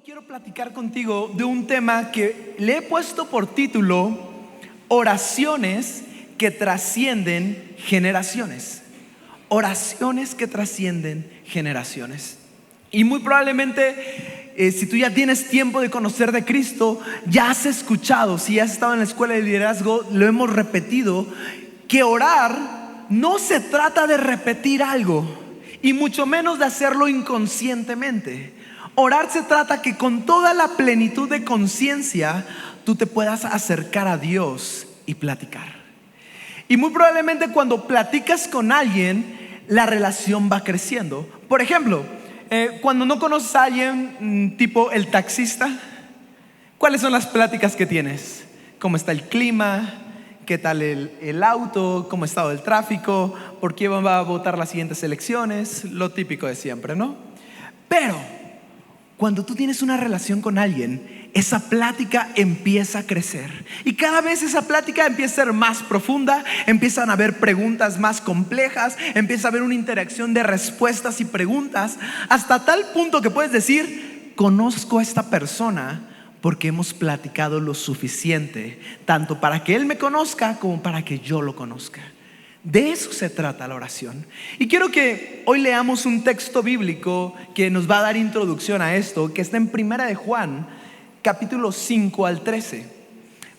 quiero platicar contigo de un tema que le he puesto por título Oraciones que trascienden generaciones. Oraciones que trascienden generaciones. Y muy probablemente, si tú ya tienes tiempo de conocer de Cristo, ya has escuchado, si has estado en la escuela de liderazgo, lo hemos repetido, que orar no se trata de repetir algo, y mucho menos de hacerlo inconscientemente. Orar se trata que con toda la plenitud de conciencia tú te puedas acercar a Dios y platicar. Y muy probablemente cuando platicas con alguien, la relación va creciendo. Por ejemplo, cuando no conoces a alguien tipo el taxista, ¿cuáles son las pláticas que tienes? ¿Cómo está el clima? ¿Qué tal el auto? ¿Cómo ha estado el tráfico? ¿Por qué va a votar las siguientes elecciones? Lo típico de siempre, ¿no? Pero cuando tú tienes una relación con alguien, esa plática empieza a crecer. Y cada vez esa plática empieza a ser más profunda, empiezan a haber preguntas más complejas, empieza a haber una interacción de respuestas y preguntas, hasta tal punto que puedes decir: conozco a esta persona porque hemos platicado lo suficiente, tanto para que él me conozca como para que yo lo conozca. De eso se trata la oración. Y quiero que hoy leamos un texto bíblico que nos va a dar introducción a esto, que está en Primera de Juan, capítulo 5 al 13.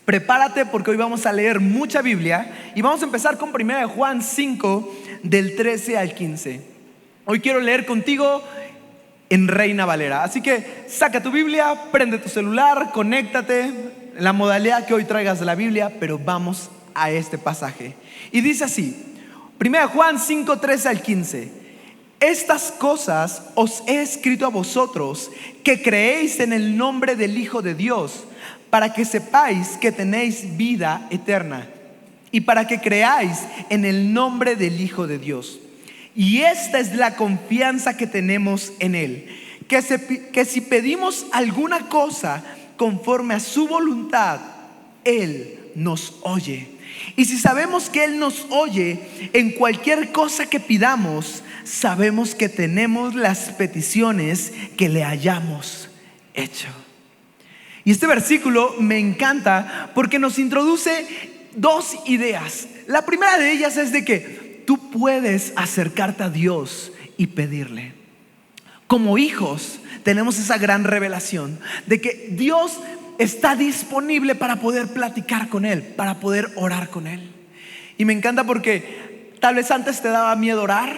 Prepárate porque hoy vamos a leer mucha Biblia y vamos a empezar con Primera de Juan 5 del 13 al 15. Hoy quiero leer contigo en Reina Valera, así que saca tu Biblia, prende tu celular, conéctate en la modalidad que hoy traigas de la Biblia, pero vamos a este pasaje. Y dice así, 1 Juan 5, 13 al 15: estas cosas os he escrito a vosotros que creéis en el nombre del Hijo de Dios, para que sepáis que tenéis vida eterna, y para que creáis en el nombre del Hijo de Dios. Y esta es la confianza que tenemos en Él, que si pedimos alguna cosa conforme a su voluntad, Él nos oye. Y si sabemos que Él nos oye en cualquier cosa que pidamos, sabemos que tenemos las peticiones que le hayamos hecho. Y este versículo me encanta porque nos introduce dos ideas. La primera de ellas es de que tú puedes acercarte a Dios y pedirle. Como hijos tenemos esa gran revelación de que Dios está disponible para poder platicar con Él, para poder orar con Él. Y me encanta porque tal vez antes te daba miedo orar,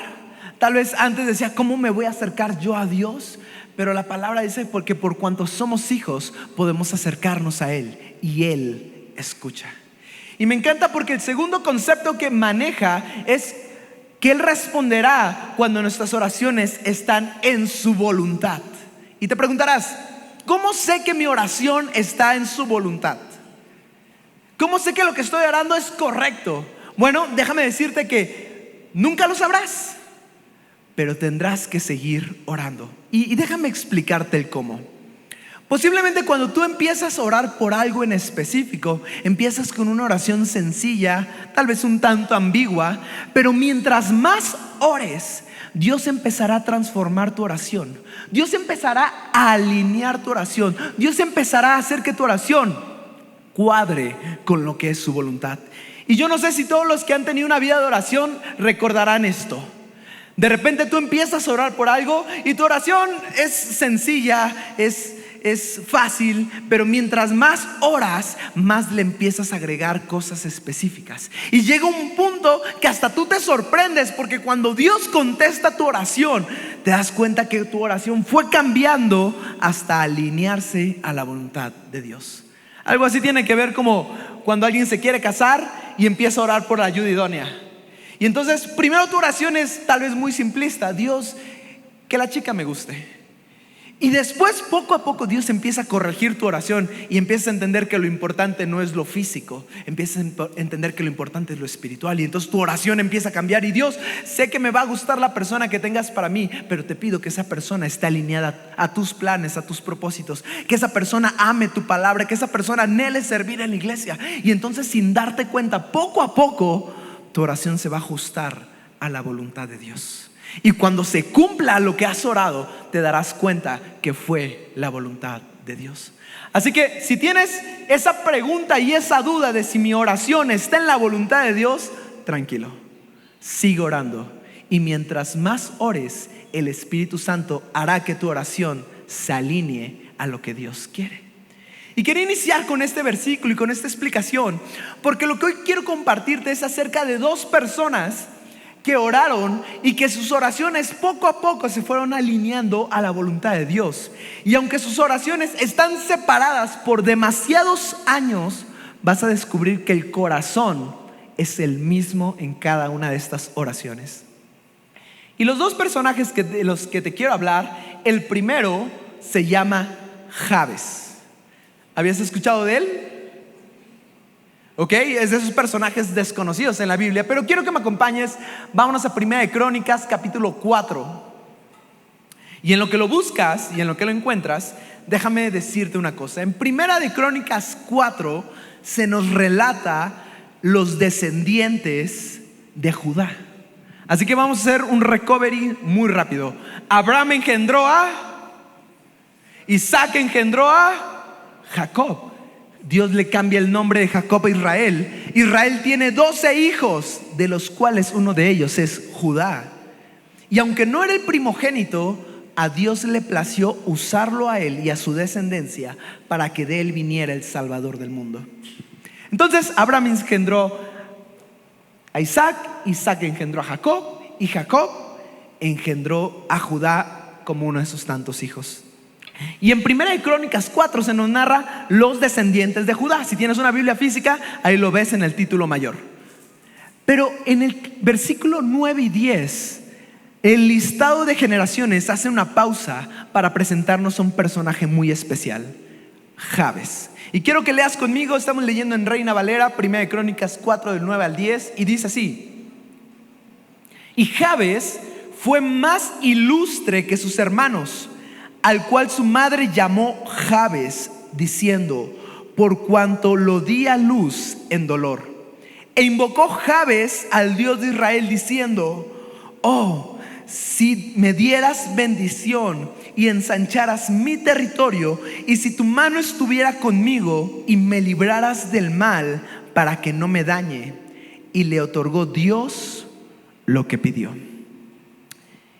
tal vez antes decía: ¿cómo me voy a acercar yo a Dios? Pero la palabra dice: porque por cuanto somos hijos podemos acercarnos a Él y Él escucha. Y me encanta porque el segundo concepto que maneja es que Él responderá cuando nuestras oraciones están en su voluntad. Y te preguntarás: ¿cómo sé que mi oración está en su voluntad? ¿Cómo sé que lo que estoy orando es correcto? Bueno, déjame decirte que nunca lo sabrás, pero tendrás que seguir orando. Y déjame explicarte el cómo. Posiblemente cuando tú empiezas a orar por algo en específico, empiezas con una oración sencilla, tal vez un tanto ambigua, pero mientras más ores, Dios empezará a transformar tu oración. Dios empezará a alinear tu oración. Dios empezará a hacer que tu oración cuadre con lo que es su voluntad. Y yo no sé si todos los que han tenido una vida de oración recordarán esto. De repente tú empiezas a orar por algo y tu oración es sencilla, es fácil, pero mientras más oras, más le empiezas a agregar cosas específicas. Y llega un punto que hasta tú te sorprendes, porque cuando Dios contesta tu oración, te das cuenta que tu oración fue cambiando hasta alinearse a la voluntad de Dios. Algo así tiene que ver como cuando alguien se quiere casar y empieza a orar por la ayuda idónea. Y entonces primero tu oración es tal vez muy simplista: Dios, que la chica me guste. Y después poco a poco Dios empieza a corregir tu oración y empieza a entender que lo importante no es lo físico, empieza a entender que lo importante es lo espiritual. Y entonces tu oración empieza a cambiar. Y Dios, sé que me va a gustar la persona que tengas para mí, pero te pido que esa persona esté alineada a tus planes, a tus propósitos, que esa persona ame tu palabra, que esa persona anhele servir en la iglesia. Y entonces, sin darte cuenta, poco a poco tu oración se va a ajustar a la voluntad de Dios. Y cuando se cumpla lo que has orado, te darás cuenta que fue la voluntad de Dios. Así que si tienes esa pregunta y esa duda de si mi oración está en la voluntad de Dios, tranquilo, sigue orando. Y mientras más ores, el Espíritu Santo hará que tu oración se alinee a lo que Dios quiere. Y quería iniciar con este versículo y con esta explicación, porque lo que hoy quiero compartirte es acerca de dos personas que oraron y que sus oraciones poco a poco se fueron alineando a la voluntad de Dios. Y aunque sus oraciones están separadas por demasiados años, vas a descubrir que el corazón es el mismo en cada una de estas oraciones. Y los dos personajes de los que te quiero hablar, el primero se llama Jabes. ¿Habías escuchado de él? Ok, es de esos personajes desconocidos en la Biblia, pero quiero que me acompañes. Vámonos a Primera de Crónicas, capítulo 4. Y en lo que lo buscas y en lo que lo encuentras, déjame decirte una cosa. En Primera de Crónicas 4 se nos relata los descendientes de Judá. Así que vamos a hacer un recovery muy rápido. Abraham engendró a Isaac, engendró a Jacob. Dios le cambia el nombre de Jacob a Israel. Israel tiene 12 hijos, de los cuales uno de ellos es Judá. Y aunque no era el primogénito, a Dios le plació usarlo a él y a su descendencia para que de él viniera el Salvador del mundo. Entonces Abraham engendró a Isaac, Isaac engendró a Jacob y Jacob engendró a Judá como uno de sus tantos hijos. Y en Primera de Crónicas 4 se nos narra los descendientes de Judá. Si tienes una Biblia física, ahí lo ves en el título mayor. Pero en el versículo 9 y 10, el listado de generaciones hace una pausa para presentarnos a un personaje muy especial, Jabes. Y quiero que leas conmigo, estamos leyendo en Reina Valera, Primera de Crónicas 4 del 9 al 10, y dice así: y Jabes fue más ilustre que sus hermanos, al cual su madre llamó Jabes, diciendo: por cuanto lo di a luz en dolor. E invocó Jabes al Dios de Israel, diciendo: oh, si me dieras bendición y ensancharas mi territorio, y si tu mano estuviera conmigo y me libraras del mal para que no me dañe. Y le otorgó Dios lo que pidió.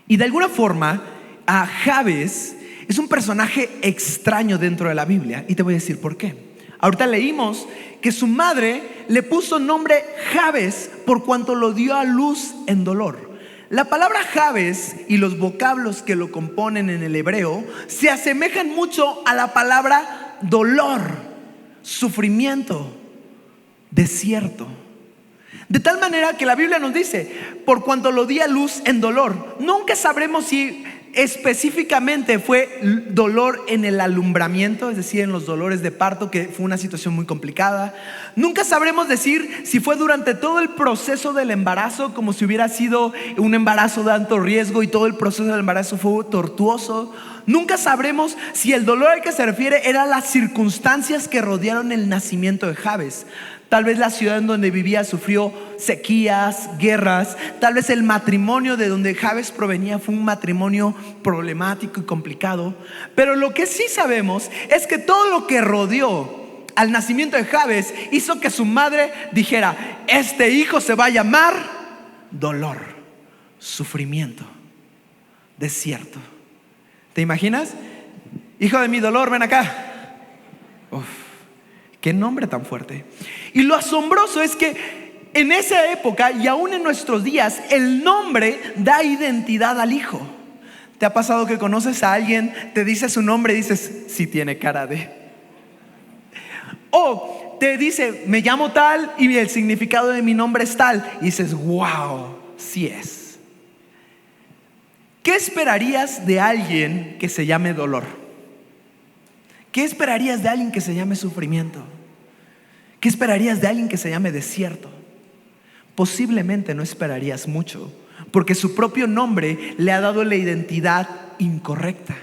Y de alguna forma, a Jabes es un personaje extraño dentro de la Biblia, y te voy a decir por qué. Ahorita leímos que su madre le puso nombre Jabes por cuanto lo dio a luz en dolor. La palabra Jabes y los vocablos que lo componen en el hebreo se asemejan mucho a la palabra dolor, sufrimiento, desierto. De tal manera que la Biblia nos dice: por cuanto lo di a luz en dolor. Nunca sabremos si específicamente fue dolor en el alumbramiento, es decir, en los dolores de parto, que fue una situación muy complicada. Nunca sabremos decir si fue durante todo el proceso del embarazo, como si hubiera sido un embarazo de alto riesgo y todo el proceso del embarazo fue tortuoso. Nunca sabremos si el dolor al que se refiere eran las circunstancias que rodearon el nacimiento de Jabes. Tal vez la ciudad en donde vivía sufrió sequías, guerras. Tal vez el matrimonio de donde Jabes provenía fue un matrimonio problemático y complicado. Pero lo que sí sabemos es que todo lo que rodeó al nacimiento de Jabes hizo que su madre dijera: este hijo se va a llamar dolor, sufrimiento, desierto. ¿Te imaginas? Hijo de mi dolor, ven acá. Uf, qué nombre tan fuerte. Y lo asombroso es que en esa época y aún en nuestros días, el nombre da identidad al hijo. ¿Te ha pasado que conoces a alguien, te dice su nombre y dices: sí tiene cara de? O te dice: me llamo tal y el significado de mi nombre es tal, y dices: wow, sí es. ¿Qué esperarías de alguien que se llame dolor? ¿Qué esperarías de alguien que se llame sufrimiento? ¿Qué esperarías de alguien que se llame desierto? Posiblemente no esperarías mucho, porque su propio nombre le ha dado la identidad incorrecta.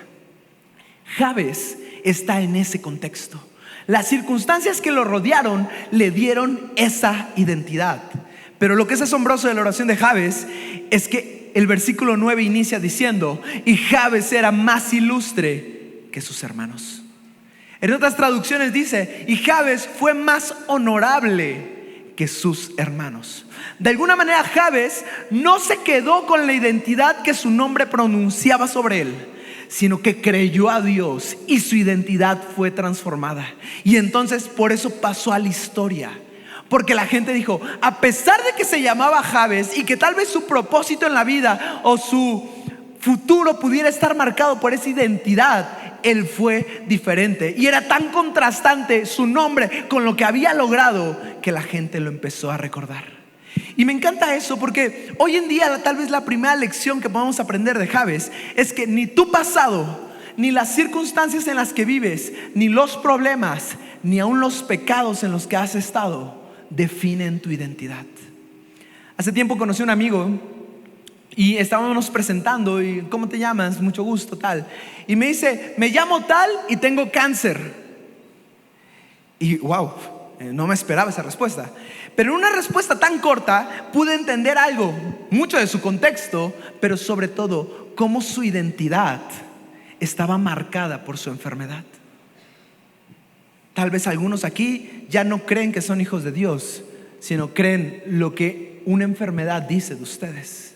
Jabes está en ese contexto. Las circunstancias que lo rodearon le dieron esa identidad. Pero lo que es asombroso de la oración de Jabes es que el versículo 9 inicia diciendo: y Jabes era más ilustre que sus hermanos. En otras traducciones dice: y Jabes fue más honorable que sus hermanos. De alguna manera Jabes no se quedó con la identidad que su nombre pronunciaba sobre él, sino que creyó a Dios y su identidad fue transformada. Y entonces por eso pasó a la historia. Porque la gente dijo: a pesar de que se llamaba Jabes y que tal vez su propósito en la vida o su futuro pudiera estar marcado por esa identidad, él fue diferente. Y era tan contrastante su nombre con lo que había logrado que la gente lo empezó a recordar. Y me encanta eso porque hoy en día tal vez la primera lección que podemos aprender de Jabes es que ni tu pasado, ni las circunstancias en las que vives, ni los problemas, ni aún los pecados en los que has estado definen tu identidad. Hace tiempo conocí a un amigo y estábamos presentando y ¿cómo te llamas? Mucho gusto, tal. Y me dice: me llamo tal y tengo cáncer. Y wow, no me esperaba esa respuesta. Pero en una respuesta tan corta pude entender algo, mucho de su contexto, pero sobre todo cómo su identidad estaba marcada por su enfermedad. Tal vez algunos aquí ya no creen que son hijos de Dios, sino creen lo que una enfermedad dice de ustedes.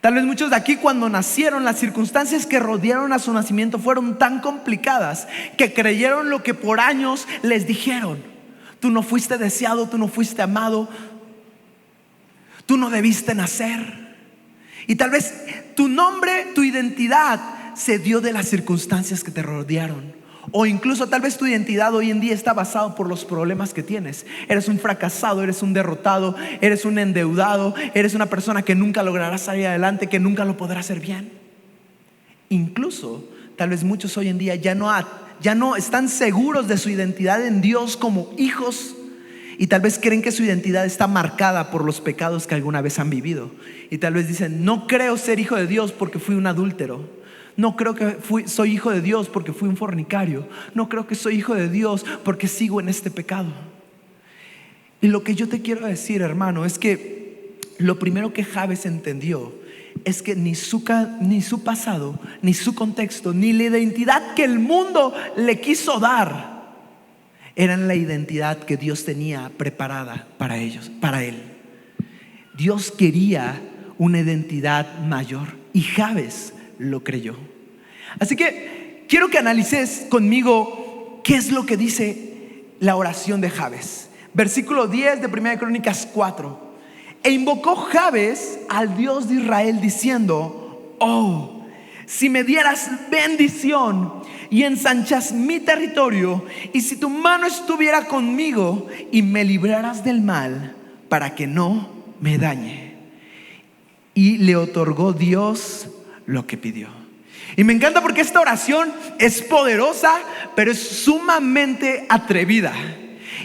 Tal vez muchos de aquí, cuando nacieron, las circunstancias que rodearon a su nacimiento fueron tan complicadas que creyeron lo que por años les dijeron: tú no fuiste deseado, tú no fuiste amado, tú no debiste nacer. Y tal vez tu nombre, tu identidad se dio de las circunstancias que te rodearon. O incluso tal vez tu identidad hoy en día está basado por los problemas que tienes. Eres un fracasado, eres un derrotado, eres un endeudado, eres una persona que nunca logrará salir adelante, que nunca lo podrá hacer bien. Incluso tal vez muchos hoy en día ya no están seguros de su identidad en Dios como hijos, y tal vez creen que su identidad está marcada por los pecados que alguna vez han vivido. Y tal vez dicen: no creo ser hijo de Dios porque fui un adúltero. No creo que soy hijo de Dios porque fui un fornicario. No creo que soy hijo de Dios porque sigo en este pecado. Y lo que yo te quiero decir, hermano, es que lo primero que Jabes entendió es que ni su pasado, ni su contexto, ni la identidad que el mundo le quiso dar eran la identidad que Dios tenía preparada para ellos, para él. Dios quería una identidad mayor y Jabes lo creyó. Así que quiero que analices conmigo qué es lo que dice la oración de Jabes. Versículo 10 de 1 Crónicas 4. E invocó Jabes al Dios de Israel diciendo: oh, si me dieras bendición y ensanchas mi territorio, y si tu mano estuviera conmigo y me libraras del mal, para que no me dañe. Y le otorgó Dios lo que pidió. Y me encanta porque esta oración es poderosa, pero es sumamente atrevida.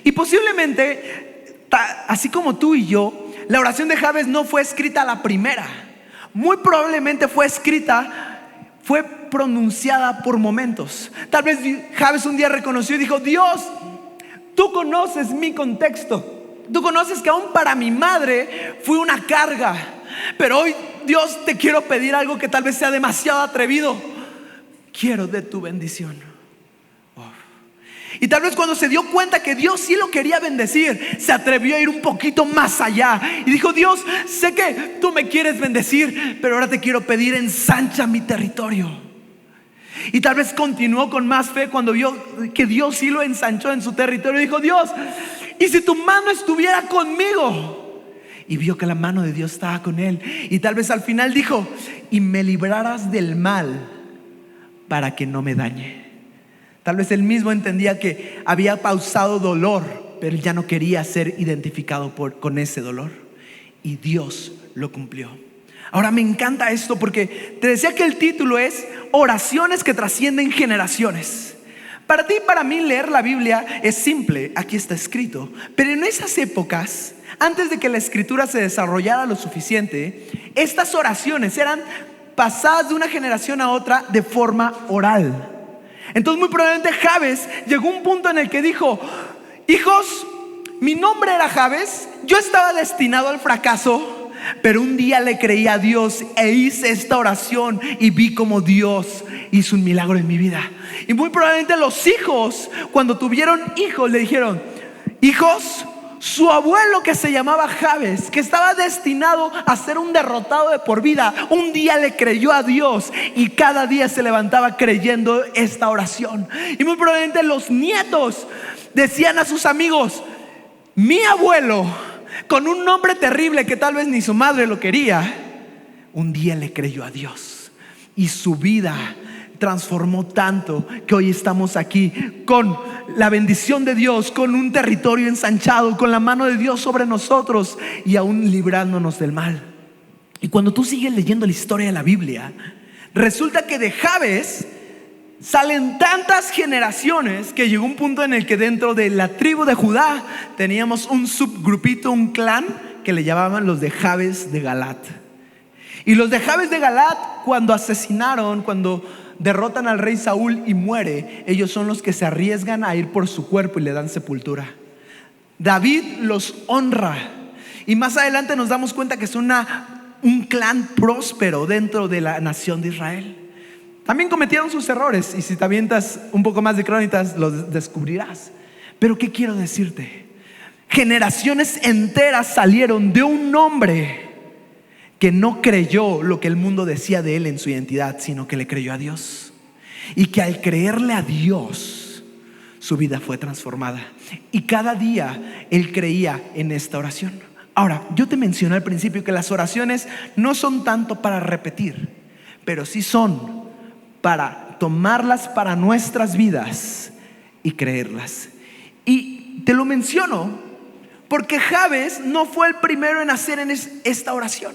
Y posiblemente, así como tú y yo, la oración de Jabes no fue escrita a la primera. Muy probablemente fue pronunciada por momentos. Tal vez Jabes un día reconoció y dijo: Dios, tú conoces mi contexto. Tú conoces que aún para mi madre fui una carga. Pero hoy, Dios, te quiero pedir algo que tal vez sea demasiado atrevido. Quiero de tu bendición. Y tal vez cuando se dio cuenta que Dios sí lo quería bendecir, se atrevió a ir un poquito más allá y dijo: Dios, sé que tú me quieres bendecir, pero ahora te quiero pedir: ensancha mi territorio. Y tal vez continuó con más fe cuando vio que Dios sí lo ensanchó en su territorio. Dijo: Dios, y si tu mano estuviera conmigo. Y vio que la mano de Dios estaba con él. Y tal vez al final dijo: y me libraras del mal para que no me dañe. Tal vez él mismo entendía que había causado dolor, pero él ya no quería ser identificado con ese dolor. Y Dios lo cumplió. Ahora me encanta esto porque te decía que el título es Oraciones que trascienden generaciones. Para ti y para mí leer la Biblia es simple, aquí está escrito. Pero en esas épocas, antes de que la escritura se desarrollara lo suficiente, estas oraciones eran pasadas de una generación a otra de forma oral. Entonces muy probablemente Jabes llegó a un punto en el que dijo: hijos, mi nombre era Jabes, yo estaba destinado al fracaso, pero un día le creí a Dios e hice esta oración y vi como Dios hizo un milagro en mi vida. Y muy probablemente los hijos, cuando tuvieron hijos, le dijeron: hijos, su abuelo que se llamaba Jabes, que estaba destinado a ser un derrotado de por vida, un día le creyó a Dios y cada día se levantaba creyendo esta oración. Y muy probablemente los nietos decían a sus amigos: mi abuelo, con un nombre terrible que tal vez ni su madre lo quería, un día le creyó a Dios y su vida transformó tanto que hoy estamos aquí con la bendición de Dios, con un territorio ensanchado, con la mano de Dios sobre nosotros y aún librándonos del mal. Y cuando tú sigues leyendo la historia de la Biblia, resulta que de Jabes salen tantas generaciones que llegó un punto en el que dentro de la tribu de Judá teníamos un subgrupito, un clan que le llamaban los de Jabes de Galat. Y los de Jabes de Galat, cuando derrotan al rey Saúl y muere, ellos son los que se arriesgan a ir por su cuerpo y le dan sepultura. David los honra y más adelante nos damos cuenta que es un clan próspero dentro de la nación de Israel. También cometieron sus errores y si te avientas un poco más de crónicas los descubrirás. Pero ¿qué quiero decirte? Generaciones enteras salieron de un hombre que no creyó lo que el mundo decía de él en su identidad, sino que le creyó a Dios. Y que al creerle a Dios, su vida fue transformada. Y cada día él creía en esta oración. Ahora, yo te mencioné al principio que las oraciones no son tanto para repetir, pero sí son para tomarlas para nuestras vidas y creerlas. Y te lo menciono porque Jabes no fue el primero en hacer esta oración.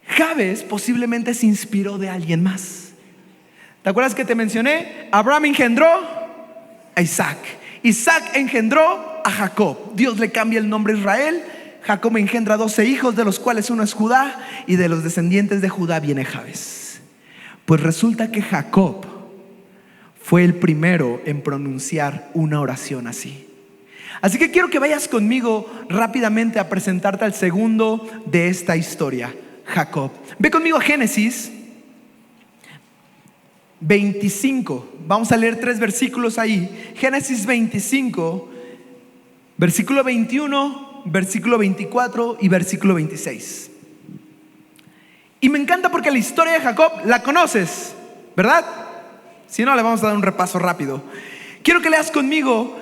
Jabes posiblemente se inspiró de alguien más. ¿Te acuerdas que te mencioné? Abraham engendró a Isaac. Isaac engendró a Jacob. Dios le cambia el nombre a Israel. Jacob engendra 12 hijos, de los cuales uno es Judá, y de los descendientes de Judá viene Jabes. Pues resulta que Jacob fue el primero en pronunciar una oración así. Así que quiero que vayas conmigo rápidamente a presentarte al segundo de esta historia, Jacob. Ve conmigo a Génesis 25. Vamos a leer 3 versículos ahí. Génesis 25, versículo 21, versículo 24 y versículo 26. Y me encanta porque la historia de Jacob la conoces, ¿verdad? Si no, le vamos a dar un repaso rápido. Quiero que leas conmigo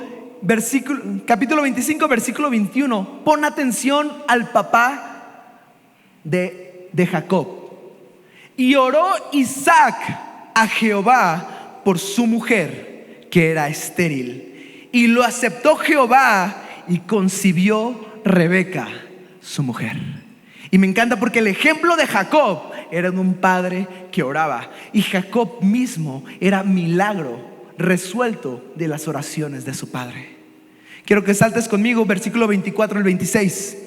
capítulo 25, versículo 21. Pon atención al papá de Jacob. Y oró Isaac a Jehová por su mujer, que era estéril, y lo aceptó Jehová y concibió Rebeca, su mujer. Y me encanta porque el ejemplo de Jacob era de un padre que oraba, y Jacob mismo era milagro resuelto de las oraciones de su padre. Quiero que saltes conmigo versículo 24 al 26.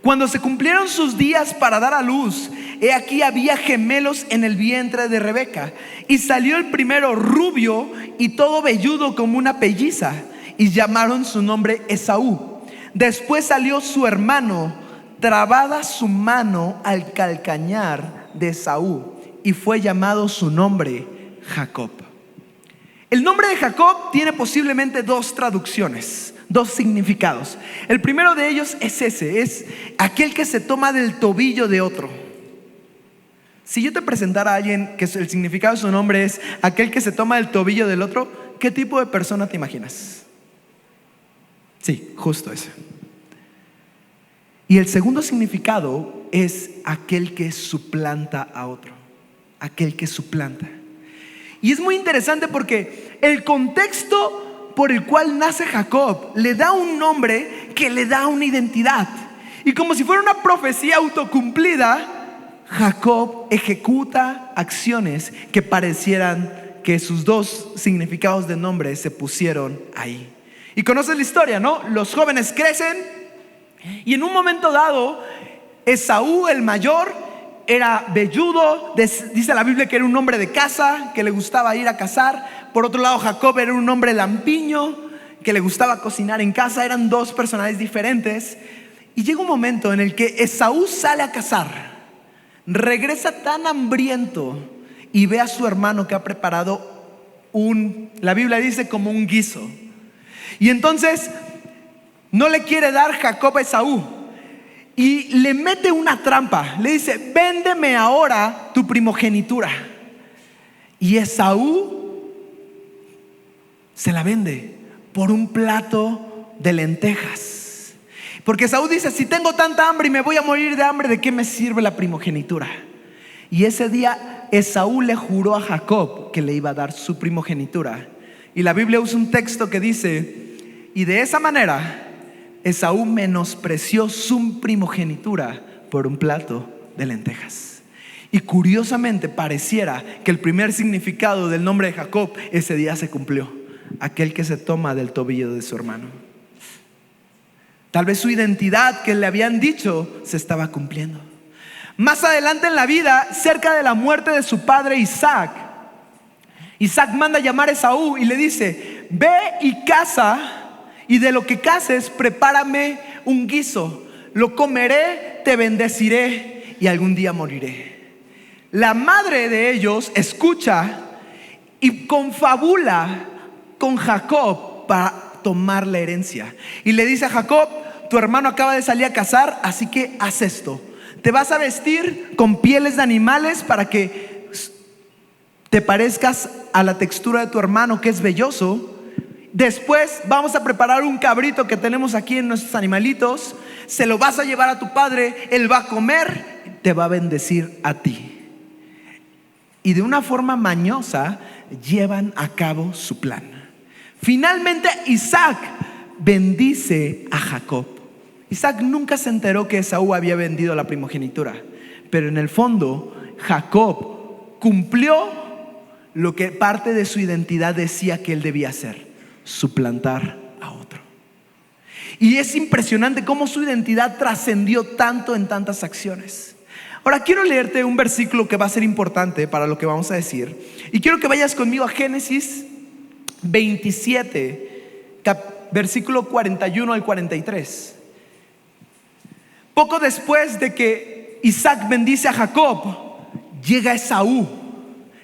Cuando se cumplieron sus días para dar a luz, he aquí había gemelos en el vientre de Rebeca, y salió el primero rubio y todo velludo como una pelliza, y llamaron su nombre Esaú. Después salió su hermano, trabada su mano al calcañar de Esaú, y fue llamado su nombre Jacob. El nombre de Jacob tiene posiblemente 2 traducciones, 2 significados. El primero de ellos es es aquel que se toma del tobillo de otro. Si yo te presentara a alguien que el significado de su nombre es aquel que se toma del tobillo del otro, ¿qué tipo de persona te imaginas? Sí, justo ese. Y el segundo significado es aquel que suplanta a otro. Aquel que suplanta. Y es muy interesante porque el contexto por el cual nace Jacob le da un nombre que le da una identidad. Y como si fuera una profecía autocumplida, Jacob ejecuta acciones que parecieran que sus 2 significados de nombre se pusieron ahí. Y conoces la historia, ¿no? Los jóvenes crecen y en un momento dado Esaú, el mayor, era velludo. Dice la Biblia que era un hombre de casa, que le gustaba ir a cazar. Por otro lado, Jacob era un hombre lampiño, que le gustaba cocinar en casa. Eran 2 personajes diferentes. Y llega un momento en el que Esaú sale a cazar, regresa tan hambriento y ve a su hermano que ha preparado la Biblia dice como un guiso. Y entonces no le quiere dar Jacob a Esaú y le mete una trampa. Le dice: véndeme ahora tu primogenitura. Y Esaú se la vende por un plato de lentejas. Porque Esaú dice: si tengo tanta hambre y me voy a morir de hambre, ¿de qué me sirve la primogenitura? Y ese día Esaú le juró a Jacob que le iba a dar su primogenitura. Y la Biblia usa un texto que dice: y de esa manera Esaú menospreció su primogenitura por un plato de lentejas. Y curiosamente pareciera que el primer significado del nombre de Jacob ese día se cumplió: aquel que se toma del tobillo de su hermano. Tal vez su identidad que le habían dicho se estaba cumpliendo. Más adelante en la vida, cerca de la muerte de su padre Isaac manda a llamar a Esaú y le dice: ve y caza, y de lo que caces prepárame un guiso, lo comeré, te bendeciré y algún día moriré. La madre de ellos escucha y confabula con Jacob para tomar la herencia. Y le dice a Jacob: tu hermano acaba de salir a cazar, así que haz esto. Te vas a vestir con pieles de animales para que te parezcas a la textura de tu hermano, que es velloso. Después vamos a preparar un cabrito que tenemos aquí en nuestros animalitos. Se lo vas a llevar a tu padre, él va a comer, te va a bendecir a ti. Y de una forma mañosa llevan a cabo su plan. Finalmente Isaac bendice a Jacob. Isaac nunca se enteró que Esaú había vendido la primogenitura, pero en el fondo Jacob cumplió lo que parte de su identidad decía que él debía hacer: suplantar a otro. Y es impresionante cómo su identidad trascendió tanto en tantas acciones. Ahora quiero leerte un versículo que va a ser importante para lo que vamos a decir, y quiero que vayas conmigo a Génesis 27, versículo 41 al 43. Poco después de que Isaac bendice a Jacob, llega Esaú.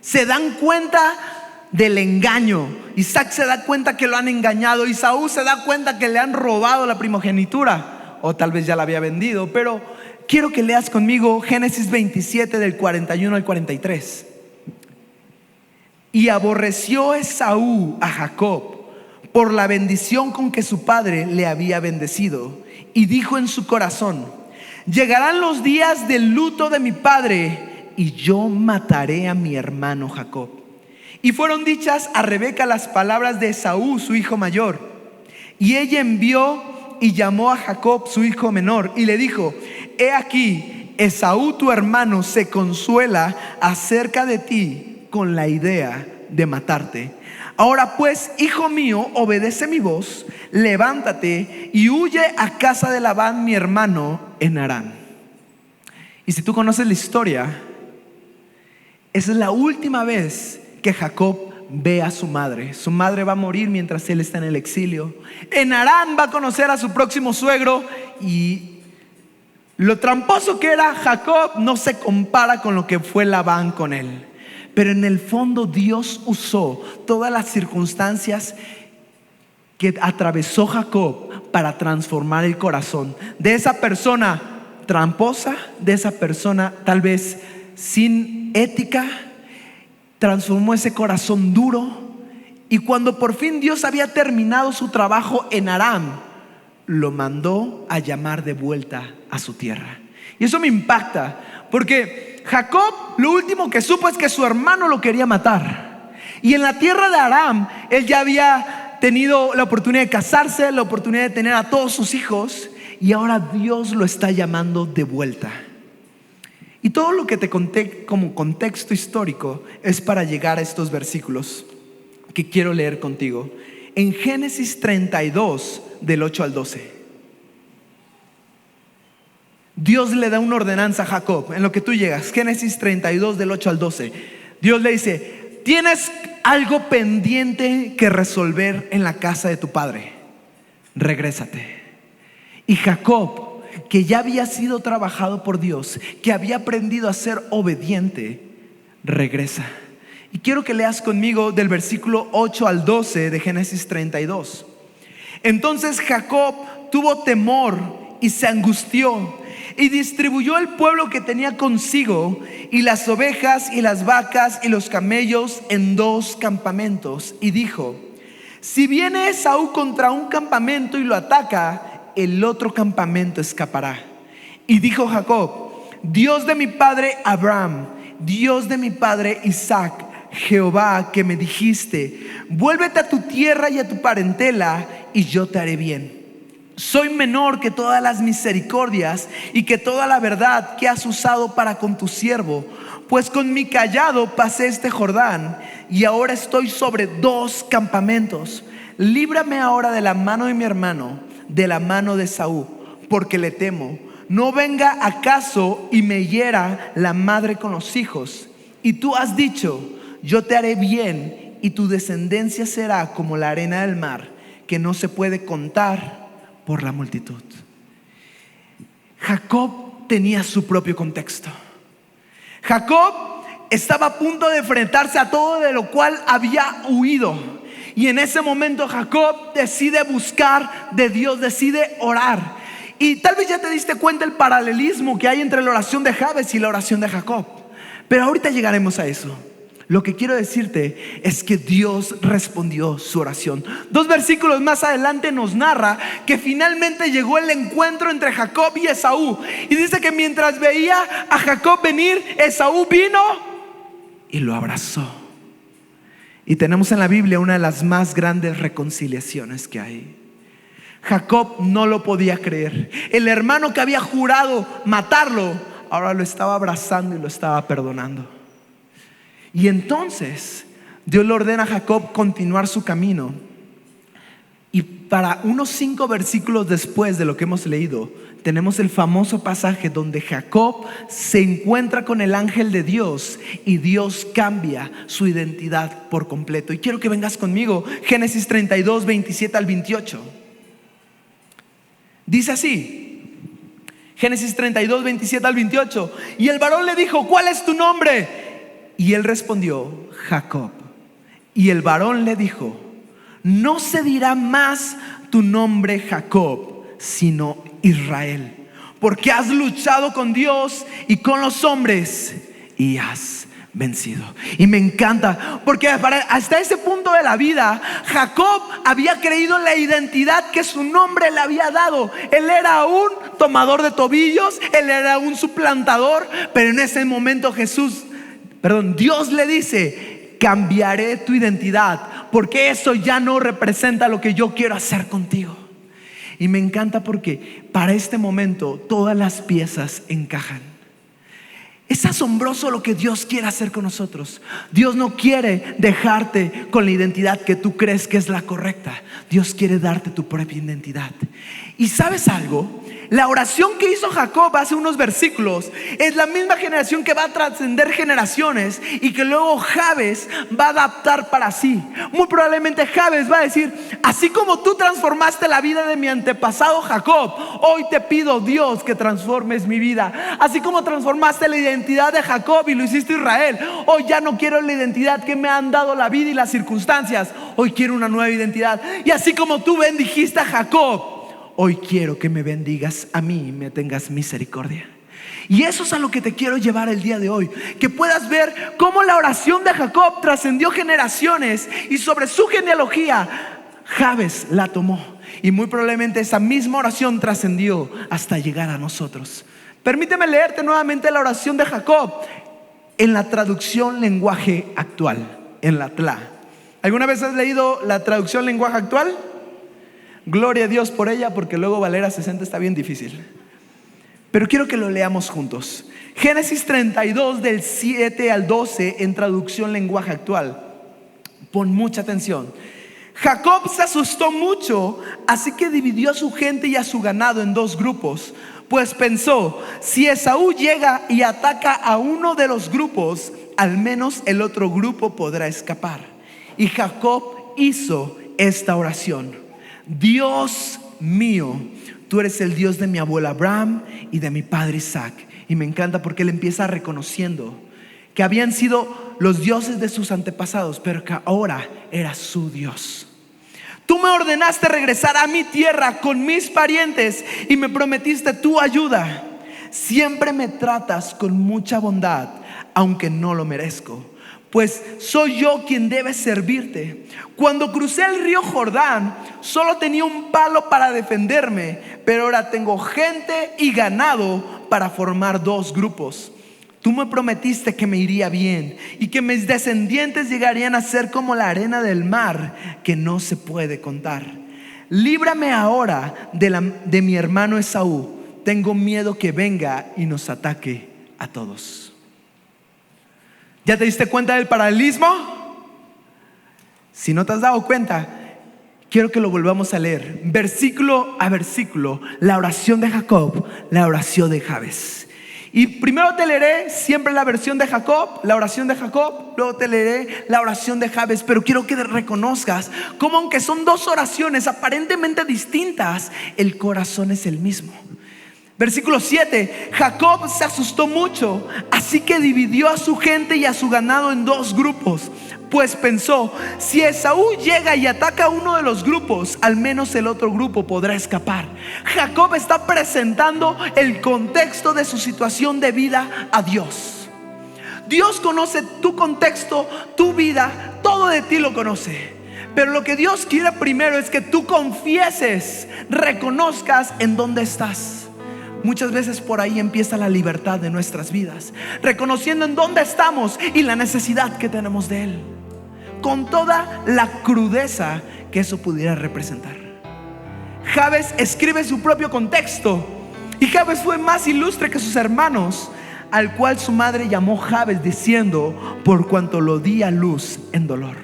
Se dan cuenta del engaño. Isaac se da cuenta que lo han engañado. Esaú se da cuenta que le han robado la primogenitura, o tal vez ya la había vendido. Pero quiero que leas conmigo Génesis 27 del 41 al 43. Y aborreció Esaú a Jacob por la bendición con que su padre le había bendecido, y dijo en su corazón: llegarán los días del luto de mi padre, y yo mataré a mi hermano Jacob. Y fueron dichas a Rebeca las palabras de Esaú, su hijo mayor. Y ella envió y llamó a Jacob, su hijo menor, y le dijo: he aquí, Esaú tu hermano se consuela acerca de ti con la idea de matarte. Ahora pues, hijo mío, obedece mi voz, levántate y huye a casa de Labán mi hermano en Harán. Y si tú conoces la historia, esa es la última vez que Jacob ve a su madre. Su madre va a morir mientras él está en el exilio. En Harán va a conocer a su próximo suegro, y lo tramposo que era Jacob no se compara con lo que fue Labán con él. Pero en el fondo Dios usó todas las circunstancias que atravesó Jacob para transformar el corazón de esa persona tramposa, de esa persona tal vez sin ética. Transformó ese corazón duro, y cuando por fin Dios había terminado su trabajo en Aram, lo mandó a llamar de vuelta a su tierra. Y eso me impacta, porque Jacob lo último que supo es que su hermano lo quería matar. Y en la tierra de Aram él ya había tenido la oportunidad de casarse, la oportunidad de tener a todos sus hijos, y ahora Dios lo está llamando de vuelta. Y todo lo que te conté como contexto histórico es para llegar a estos versículos que quiero leer contigo. En Génesis 32 del 8 al 12, Dios le da una ordenanza a Jacob. En lo que tú llegas, Génesis 32 del 8 al 12, Dios le dice: tienes algo pendiente que resolver en la casa de tu padre, regrésate. Y Jacob que ya había sido trabajado por Dios, que había aprendido a ser obediente, regresa. Y quiero que leas conmigo del versículo 8 al 12 de Génesis 32. Entonces Jacob tuvo temor y se angustió, y distribuyó el pueblo que tenía consigo, y las ovejas y las vacas y los camellos en 2 campamentos. Y dijo: si viene Esaú contra un campamento y lo ataca, el otro campamento escapará. Y dijo Jacob: Dios de mi padre Abraham, Dios de mi padre Isaac, Jehová, que me dijiste: vuélvete a tu tierra y a tu parentela, y yo te haré bien. Soy menor que todas las misericordias y que toda la verdad que has usado para con tu siervo, pues con mi cayado pasé este Jordán, y ahora estoy sobre 2 campamentos. Líbrame ahora de la mano de mi hermano, de la mano de Esaú, porque le temo. No venga acaso y me hiera la madre con los hijos. Y tú has dicho: yo te haré bien, y tu descendencia será como la arena del mar, que no se puede contar por la multitud. Jacob tenía su propio contexto. Jacob estaba a punto de enfrentarse a todo de lo cual había huido. Y en ese momento Jacob decide buscar de Dios, decide orar. Y tal vez ya te diste cuenta el paralelismo que hay entre la oración de Jabes y la oración de Jacob. Pero ahorita llegaremos a eso. Lo que quiero decirte es que Dios respondió su oración. 2 versículos más adelante nos narra que finalmente llegó el encuentro entre Jacob y Esaú. Y dice que mientras veía a Jacob venir, Esaú vino y lo abrazó. Y tenemos en la Biblia una de las más grandes reconciliaciones que hay. Jacob no lo podía creer. El hermano que había jurado matarlo, ahora lo estaba abrazando y lo estaba perdonando. Y entonces Dios le ordena a Jacob continuar su camino. Y para unos 5 versículos después de lo que hemos leído, tenemos el famoso pasaje donde Jacob se encuentra con el ángel de Dios y Dios cambia su identidad por completo. Y quiero que vengas conmigo, Génesis 32, 27 al 28. Dice así, Génesis 32, 27 al 28. Y el varón le dijo: ¿cuál es tu nombre? Y él respondió: Jacob. Y el varón le dijo: no se dirá más tu nombre Jacob, sino Israel, porque has luchado con Dios y con los hombres y has vencido. Y me encanta porque hasta ese punto de la vida Jacob había creído en la identidad que su nombre le había dado. Él era un tomador de tobillos, él era un suplantador. Pero en ese momento Dios le dice: cambiaré tu identidad, porque eso ya no representa lo que yo quiero hacer contigo. Y me encanta porque para este momento todas las piezas encajan. Es asombroso lo que Dios quiere hacer con nosotros. Dios no quiere dejarte con la identidad que tú crees que es la correcta. Dios quiere darte tu propia identidad. ¿Y sabes algo? La oración que hizo Jacob hace unos versículos es la misma generación que va a trascender generaciones y que luego Jabes va a adaptar para sí. Muy probablemente Jabes va a decir: así como tú transformaste la vida de mi antepasado Jacob, hoy te pido, Dios, que transformes mi vida. Así como transformaste la identidad de Jacob y lo hiciste Israel, hoy ya no quiero la identidad que me han dado la vida y las circunstancias. Hoy quiero una nueva identidad. Y así como tú bendijiste a Jacob, hoy quiero que me bendigas a mí y me tengas misericordia. Y eso es a lo que te quiero llevar el día de hoy. Que puedas ver cómo la oración de Jacob trascendió generaciones y sobre su genealogía Jabes la tomó. Y muy probablemente esa misma oración trascendió hasta llegar a nosotros. Permíteme leerte nuevamente la oración de Jacob en la traducción lenguaje actual, en la TLA. ¿Alguna vez has leído la traducción lenguaje actual? Gloria a Dios por ella, porque luego Valera 60 está bien difícil. Pero quiero que lo leamos juntos. Génesis 32 del 7 al 12 en traducción lenguaje actual. Pon mucha atención. Jacob se asustó mucho, así que dividió a su gente y a su ganado en 2 grupos. Pues pensó: si Esaú llega y ataca a uno de los grupos, al menos el otro grupo podrá escapar. Y Jacob hizo esta oración: Dios mío, tú eres el Dios de mi abuelo Abraham y de mi padre Isaac. Y me encanta porque él empieza reconociendo que habían sido los dioses de sus antepasados, pero que ahora era su Dios. Tú me ordenaste regresar a mi tierra con mis parientes y me prometiste tu ayuda. Siempre me tratas con mucha bondad, aunque no lo merezco, pues soy yo quien debe servirte. Cuando crucé el río Jordán, solo tenía un palo para defenderme, pero ahora tengo gente y ganado para formar dos grupos. Tú me prometiste que me iría bien y que mis descendientes llegarían a ser como la arena del mar, que no se puede contar. Líbrame ahora de mi hermano Esaú. Tengo miedo que venga y nos ataque a todos. ¿Ya te diste cuenta del paralelismo? Si no te has dado cuenta, quiero que lo volvamos a leer versículo a versículo. La oración de Jacob, la oración de Jabes. Y primero te leeré siempre la versión de Jacob, la oración de Jacob. Luego te leeré la oración de Jabes. Pero quiero que reconozcas cómo, aunque son dos oraciones aparentemente distintas, el corazón es el mismo. Versículo 7. Jacob se asustó mucho, así que dividió a su gente y a su ganado en dos grupos, pues pensó: si Esaú llega y ataca a uno de los grupos, al menos el otro grupo podrá escapar. Jacob está presentando el contexto de su situación de vida a Dios. Dios conoce tu contexto, tu vida, todo de ti lo conoce. Pero lo que Dios quiere primero es que tú confieses, reconozcas en dónde estás. Muchas veces por ahí empieza la libertad de nuestras vidas, reconociendo en dónde estamos y la necesidad que tenemos de Él, con toda la crudeza que eso pudiera representar. Jabes escribe su propio contexto, y Jabes fue más ilustre que sus hermanos, al cual su madre llamó Jabes, diciendo: por cuanto lo di a luz en dolor.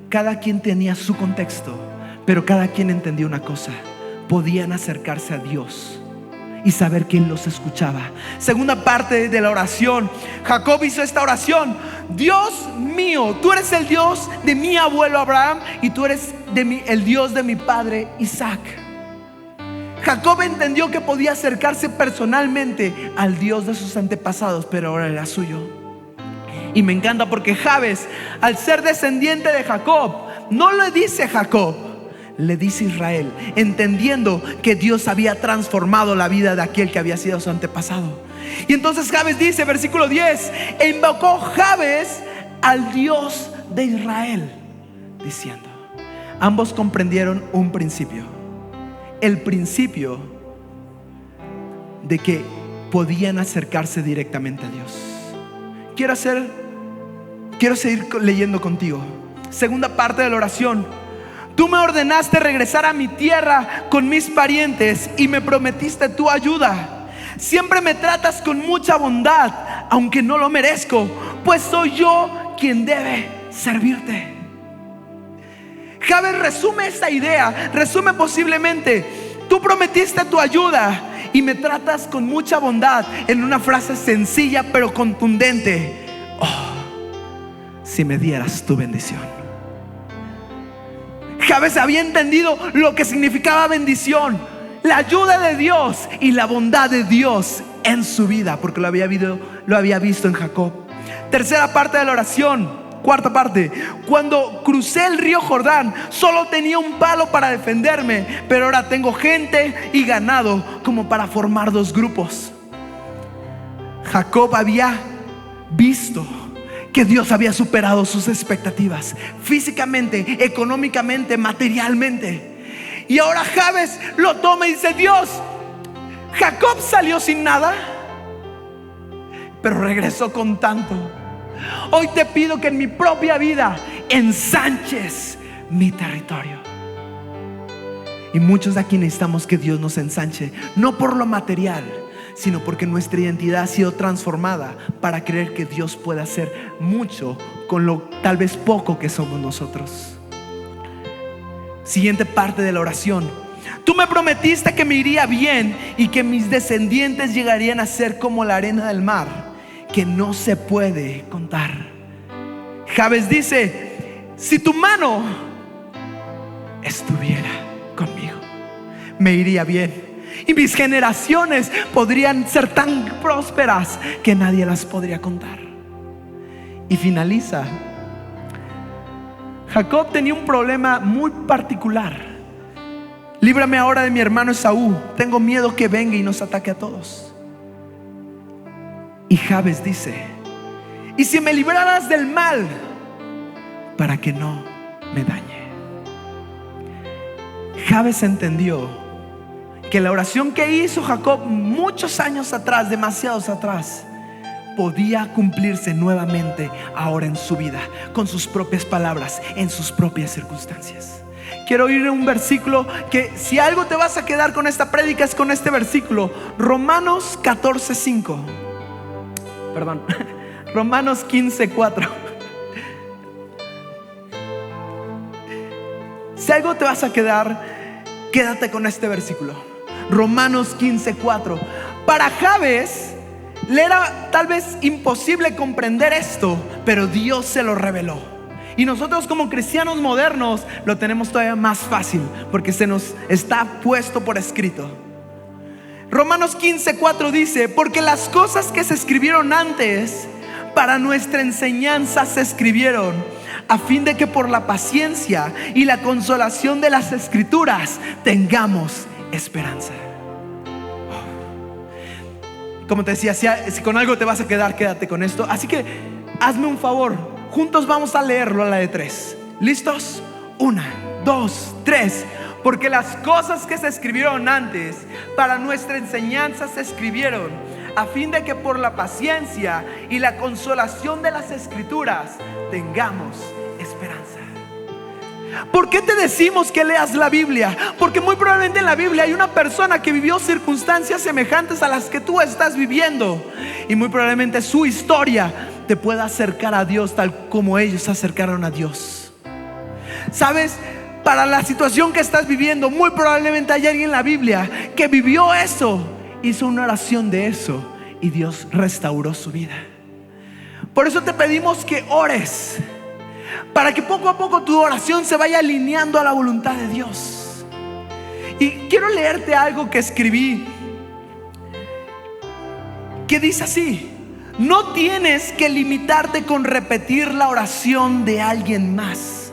Cada quien tenía su contexto, pero cada quien entendía una cosa: podían acercarse a Dios y saber que Él los escuchaba. Segunda parte de la oración. Jacob hizo esta oración: Dios mío, tú eres el Dios de mi abuelo Abraham y tú eres el Dios de mi padre Isaac. Jacob entendió que podía acercarse personalmente al Dios de sus antepasados, pero ahora era suyo. Y me encanta porque Jabes, al ser descendiente de Jacob, no le dice Jacob, le dice Israel, entendiendo que Dios había transformado la vida de aquel que había sido su antepasado. Y entonces Jabes dice, versículo 10: e invocó Jabes al Dios de Israel, diciendo. Ambos comprendieron un principio, el principio de que podían acercarse directamente a Dios. Quiero seguir leyendo contigo. Segunda parte de la oración. Tú me ordenaste regresar a mi tierra con mis parientes y me prometiste tu ayuda. Siempre me tratas con mucha bondad, aunque no lo merezco, pues soy yo quien debe servirte. Jabes resume esta idea, resume posiblemente: tú prometiste tu ayuda y me tratas con mucha bondad, en una frase sencilla pero contundente: oh, si me dieras tu bendición. Jabes había entendido lo que significaba bendición, la ayuda de Dios y la bondad de Dios en su vida, porque lo había visto en Jacob. Tercera parte de la oración. Cuarta parte. Cuando crucé el río Jordán, solo tenía un palo para defenderme, pero ahora tengo gente y ganado como para formar dos grupos. Jacob había visto que Dios había superado sus expectativas, físicamente, económicamente, materialmente. Y ahora Jabes lo toma y dice: Dios, Jacob salió sin nada, pero regresó con tanto. Hoy te pido que en mi propia vida ensanches mi territorio. Y muchos de aquí necesitamos que Dios nos ensanche, no por lo material, sino porque nuestra identidad ha sido transformada para creer que Dios puede hacer mucho con lo tal vez poco que somos nosotros. Siguiente parte de la oración. Tú me prometiste que me iría bien y que mis descendientes llegarían a ser como la arena del mar, que no se puede contar. Jabes dice: si tu mano estuviera conmigo, me iría bien y mis generaciones podrían ser tan prósperas que nadie las podría contar. Y finaliza: Jacob tenía un problema muy particular. Líbrame ahora de mi hermano Esaú, tengo miedo que venga y nos ataque a todos. Y Jabes dice: y si me libraras del mal, para que no me dañe. Jabes entendió que la oración que hizo Jacob muchos años atrás, demasiados atrás, podía cumplirse nuevamente ahora en su vida, con sus propias palabras, en sus propias circunstancias. Quiero ir a un versículo que, si algo te vas a quedar con esta prédica, es con este versículo. Romanos 14:5. Perdón, Romanos 15:4. Si algo te vas a quedar, quédate con este versículo. Romanos 15:4. Para Jabes le era tal vez imposible comprender esto, pero Dios se lo reveló. Y nosotros, como cristianos modernos, lo tenemos todavía más fácil, porque se nos está puesto por escrito. Romanos 15:4 dice: porque las cosas que se escribieron antes para nuestra enseñanza se escribieron, a fin de que por la paciencia y la consolación de las escrituras tengamos esperanza. Como te decía, si con algo te vas a quedar, quédate con esto. Así que hazme un favor, juntos vamos a leerlo a la de 3. ¿Listos? 1, 2, 3. Porque las cosas que se escribieron antes para nuestra enseñanza se escribieron, a fin de que por la paciencia y la consolación de las escrituras tengamos esperanza. ¿Por qué te decimos que leas la Biblia? Porque muy probablemente en la Biblia hay una persona que vivió circunstancias semejantes a las que tú estás viviendo, y muy probablemente su historia te pueda acercar a Dios tal como ellos se acercaron a Dios. ¿Sabes? Para la situación que estás viviendo, muy probablemente hay alguien en la Biblia que vivió eso, hizo una oración de eso, y Dios restauró su vida. Por eso te pedimos que ores, para que poco a poco tu oración se vaya alineando a la voluntad de Dios. Y quiero leerte algo que escribí, que dice así: no tienes que limitarte con repetir la oración de alguien más.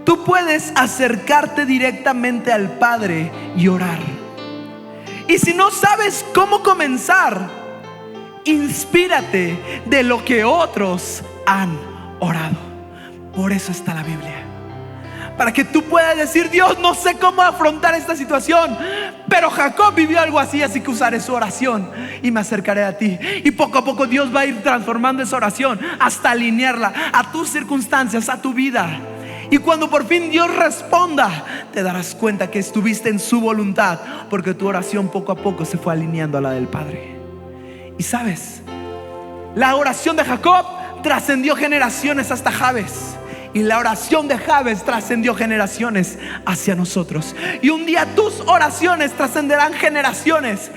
Tú puedes acercarte directamente al Padre y orar. Y si no sabes cómo comenzar, inspírate de lo que otros han orado. Por eso está la Biblia, para que tú puedas decir: Dios, no sé cómo afrontar esta situación, pero Jacob vivió algo así, así que usaré su oración y me acercaré a ti. Y poco a poco Dios va a ir transformando esa oración hasta alinearla a tus circunstancias, a tu vida. Y cuando por fin Dios responda, te darás cuenta que estuviste en su voluntad, porque tu oración poco a poco se fue alineando a la del Padre. Y sabes, la oración de Jacob trascendió generaciones hasta Jabes, y la oración de Jabes trascendió generaciones hacia nosotros. Y un día tus oraciones trascenderán generaciones.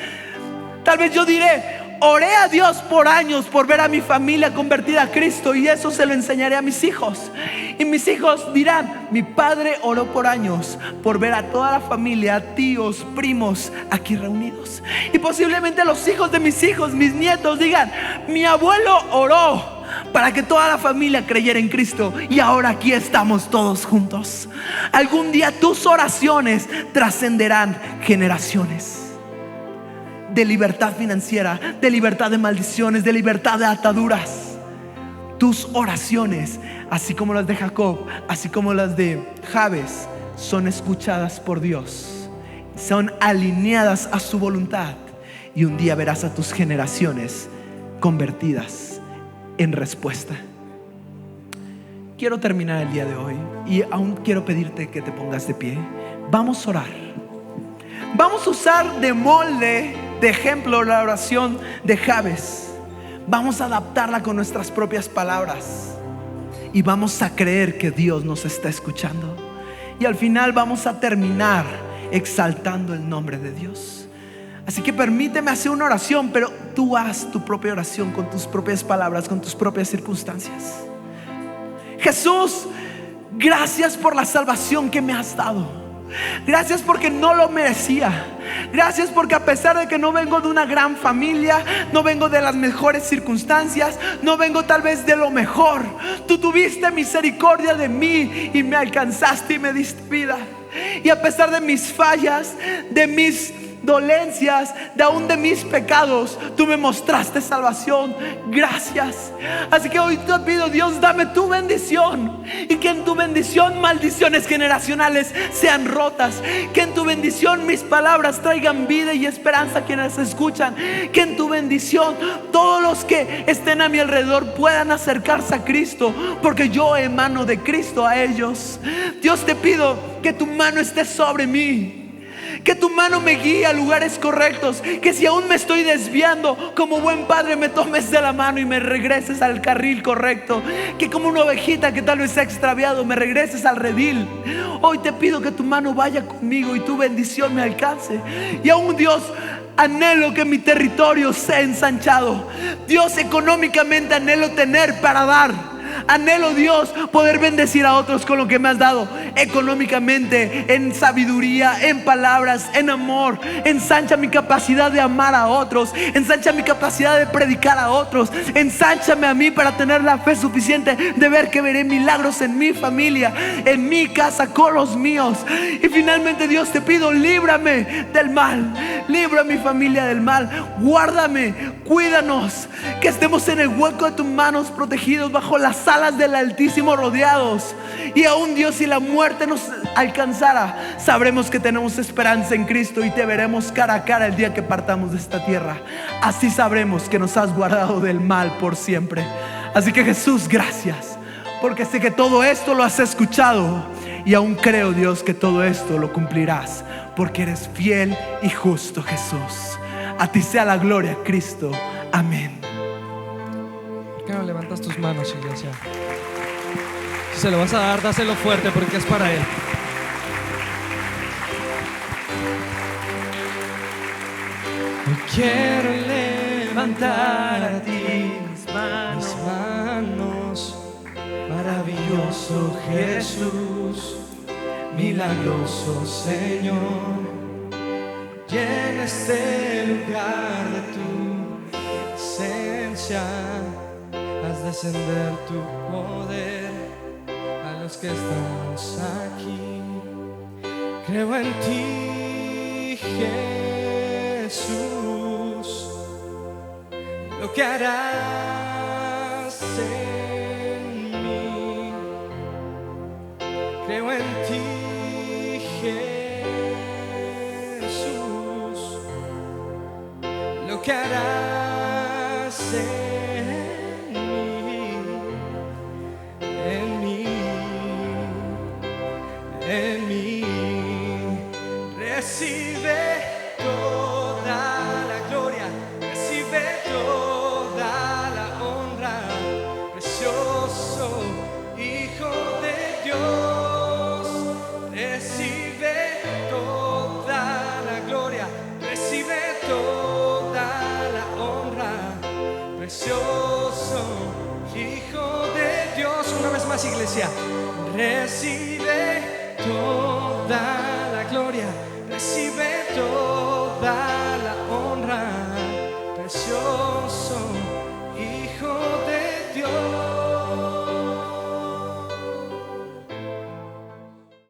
Tal vez yo diré: oré a Dios por años por ver a mi familia convertida a Cristo, y eso se lo enseñaré a mis hijos. Y mis hijos dirán: mi padre oró por años por ver a toda la familia, tíos, primos aquí reunidos. Y posiblemente los hijos de mis hijos, mis nietos, digan: mi abuelo oró para que toda la familia creyera en Cristo, y ahora aquí estamos todos juntos. Algún día tus oraciones trascenderán generaciones. De libertad financiera, de libertad de maldiciones, de libertad de ataduras. Tus oraciones, así como las de Jacob, así como las de Jabes, son escuchadas por Dios, son alineadas a su voluntad, y un día verás a tus generaciones convertidas en respuesta. Quiero terminar el día de hoy, y aún quiero pedirte que te pongas de pie. Vamos a orar. Vamos a usar de molde, de ejemplo, la oración de Jabes. Vamos a adaptarla con nuestras propias palabras, y vamos a creer que Dios nos está escuchando. Y al final vamos a terminar exaltando el nombre de Dios. Así que permíteme hacer una oración, pero tú haz tu propia oración con tus propias palabras, con tus propias circunstancias. Jesús, gracias por la salvación que me has dado. Gracias porque no lo merecía. Gracias porque a pesar de que no vengo de una gran familia, no vengo de las mejores circunstancias, no vengo tal vez de lo mejor, tú tuviste misericordia de mí y me alcanzaste y me diste vida. Y a pesar de mis fallas, de mis dolencias, de aún de mis pecados, tú me mostraste salvación. Gracias. Así que hoy te pido, Dios, dame tu bendición, y que en tu bendición maldiciones generacionales sean rotas, que en tu bendición mis palabras traigan vida y esperanza a quienes escuchan, que en tu bendición todos los que estén a mi alrededor puedan acercarse a Cristo, porque yo emano de Cristo a ellos. Dios, te pido que tu mano esté sobre mí, que tu mano me guíe a lugares correctos, que si aún me estoy desviando, como buen padre me tomes de la mano y me regreses al carril correcto, que como una ovejita que tal vez se ha extraviado me regreses al redil. Hoy te pido que tu mano vaya conmigo y tu bendición me alcance. Y aún, Dios, anhelo que mi territorio sea ensanchado. Dios, económicamente anhelo tener para dar. Anhelo, Dios, poder bendecir a otros con lo que me has dado, económicamente, en sabiduría, en palabras, en amor. Ensancha mi capacidad de amar a otros, ensancha mi capacidad de predicar a otros, ensánchame a mí para tener la fe suficiente de ver que veré milagros en mi familia, en mi casa, con los míos. Y finalmente, Dios, te pido, líbrame del mal, libra a mi familia del mal, guárdame, cuídanos, que estemos en el hueco de tus manos, protegidos bajo las alas del Altísimo, rodeados. Y aún, Dios, si la muerte nos alcanzara, sabremos que tenemos esperanza en Cristo y te veremos cara a cara el día que partamos de esta tierra. Así sabremos que nos has guardado del mal por siempre. Así que, Jesús, gracias, porque sé que todo esto lo has escuchado, y aún creo, Dios, que todo esto lo cumplirás, porque eres fiel y justo, Jesús. A ti sea la gloria, Cristo. Amén. ¿Por qué no levantas tus manos, iglesia? Si se lo vas a dar, dáselo fuerte, porque es para Él. Hoy quiero levantar a ti mis manos. Maravilloso Jesús, milagroso Señor, llena este lugar de tu presencia. Haz descender tu poder a los que estamos aquí. Creo en ti, Jesús, lo que harás en mí. Creo en ti, Jesús, lo que harás en mí, en mí, en mí. Recibe toda la gloria, recibe toda la honra, precioso Hijo de Dios. Recibe toda la gloria, recibe toda la honra, precioso Hijo de Dios. Una vez más, iglesia. Recibe toda la gloria, recibe toda la honra, precioso